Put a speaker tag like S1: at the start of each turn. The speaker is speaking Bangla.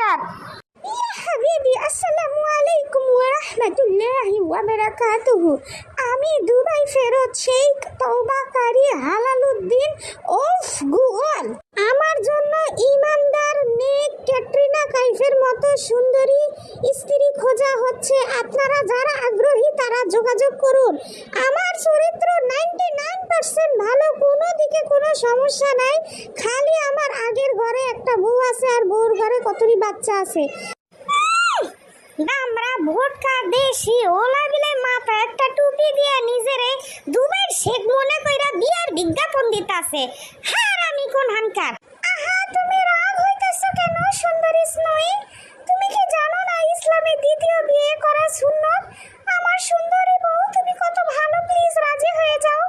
S1: হাঙ্কার। ইয়া হাবিবি, আসসালামু আলাইকুম ওয়া রাহমাতুল্লাহি ওয়া বারাকাতুহু। আমি দুবাই ফেরত শেখ তওবাকারী হালালুদ্দিন ওফ গুগল। আমার জন্য ইমানদার নেক ক্যাটরিনা কাইফের মতো সুন্দরী স্ত্রী খোঁজা হচ্ছে। আপনারা যারা আগ্রহী তারা যোগাযোগ করুন। আমার চরিত্র 99% ভালো, কোনো দিকে কোনো সমস্যা নাই। খালি আমার আগের ঘরে একটা বউ আছে আর বউর ঘরে কতরি বাচ্চা আছে। আমরা ভোটকা দেশি ওলা বিলে মাথা একটা টুপি দিয়া নিজেরে দুবাইয়ের শেখ মনে কইরা বিয়ার বিজ্ঞাপন দিতাছে। হারামি কোন হানকার। আহা, তুমি রাগ হইতেছো কেন সুন্দরী স্নোই? তুমি কি জানো না ইসলামে দ্বিতীয় বিয়ে করা সুন্নত? আমার সুন্দরী বউ, তুমি কত ভালো, প্লিজ রাজি হয়ে যাও।